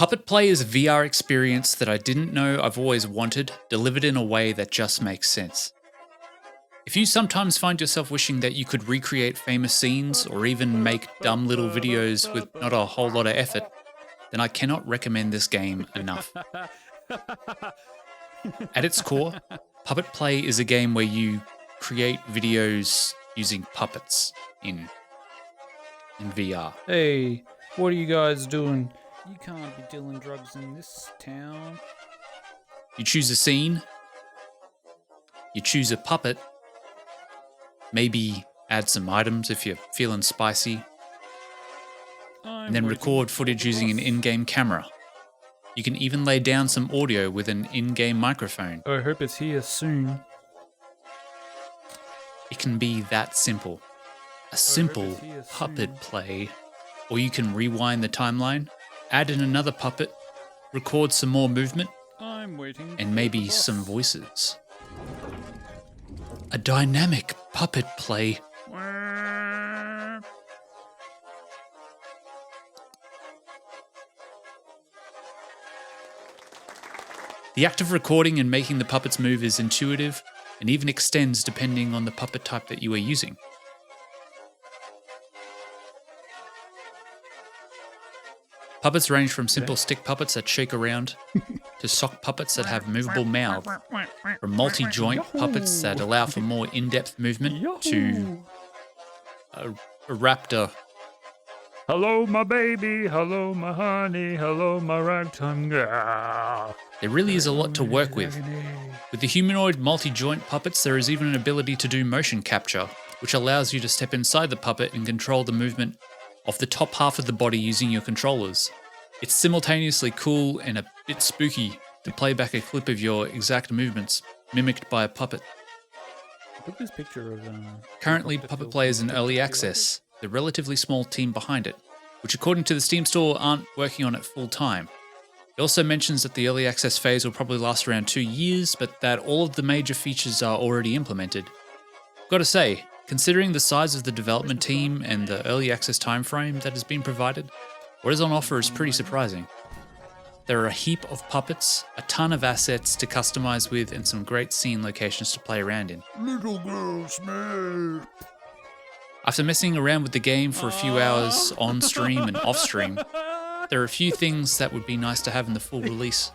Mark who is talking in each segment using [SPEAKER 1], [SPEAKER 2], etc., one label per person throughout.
[SPEAKER 1] Puppet play is a VR experience that I didn't know I've always wanted, delivered in a way that just makes sense. If you sometimes find yourself wishing that you could recreate famous scenes or even make dumb little videos with not a whole lot of effort, then I cannot recommend this game enough. At its core, Puppet Play is a game where you create videos using puppets in VR.
[SPEAKER 2] Hey, what are you guys doing? You can't be dealing drugs in this town.
[SPEAKER 1] You choose a scene, you choose a puppet, maybe add some items if you're feeling spicy, and then record footage using an in-game camera. You can even lay down some audio with an in-game microphone.
[SPEAKER 2] I hope it's here soon.
[SPEAKER 1] It can be that simple. A simple puppet play. Or you can rewind the timeline, add in another puppet, record some more movement, and maybe some voices. A dynamic puppet play. The act of recording and making the puppets move is intuitive and even extends depending on the puppet type that you are using. Puppets range from simple stick puppets that shake around, to sock puppets that have movable mouths, from multi-joint puppets that allow for more in-depth movement, to a raptor.
[SPEAKER 2] Hello, my baby. Hello, my honey. Hello, my ragtime girl.
[SPEAKER 1] There really is a lot to work with. With the humanoid multi-joint puppets, there is even an ability to do motion capture, which allows you to step inside the puppet and control the movement of the top half of the body using your controllers. It's simultaneously cool and a bit spooky to play back a clip of your exact movements, mimicked by a puppet.
[SPEAKER 2] Look at this picture of
[SPEAKER 1] Currently, Puppet Play is in early access, the relatively small team behind it, which according to the Steam store aren't working on it full time. It also mentions that the early access phase will probably last around 2 years, but that all of the major features are already implemented. Gotta say, considering the size of the development team and the early access timeframe that has been provided, what is on offer is pretty surprising. There are a heap of puppets, a ton of assets to customize with, and some great scene locations to play around in.
[SPEAKER 2] Little girl Smith.
[SPEAKER 1] After messing around with the game for a few hours on stream and off stream, there are a few things that would be nice to have in the full release.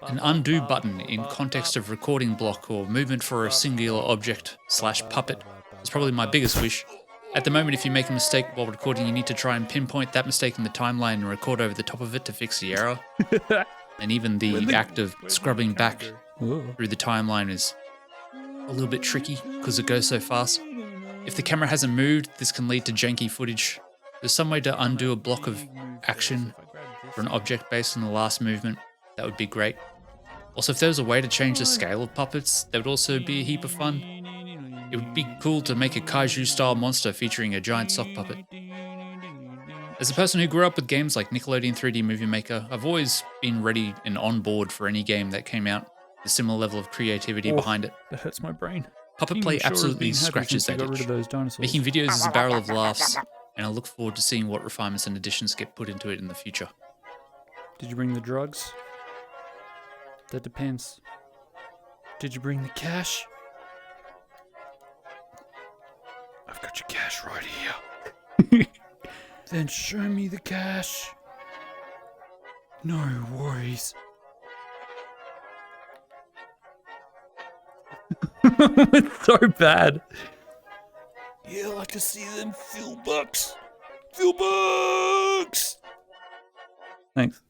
[SPEAKER 1] An undo button in context of recording block or movement for a singular object / puppet is probably my biggest wish. At the moment, if you make a mistake while recording, you need to try and pinpoint that mistake in the timeline and record over the top of it to fix the error. And even the act of scrubbing back through the timeline is a little bit tricky because it goes so fast. If the camera hasn't moved, this can lead to janky footage. There's some way to undo a block of action for an object based on the last movement. That would be great. Also, if there was a way to change the scale of puppets, that would also be a heap of fun. It would be cool to make a kaiju-style monster featuring a giant sock puppet. As a person who grew up with games like Nickelodeon 3D Movie Maker, I've always been ready and on board for any game that came out with a similar level of creativity behind it.
[SPEAKER 2] That hurts my brain.
[SPEAKER 1] Puppet Play absolutely scratches that itch. Making videos is a barrel of laughs, and I look forward to seeing what refinements and additions get put into it in the future.
[SPEAKER 2] Did you bring the drugs? That depends. Did you bring the cash? I've got your cash right here. Then show me the cash. No worries. It's so bad. Yeah, I like to see them fuel bucks. Fuel bucks! Thanks.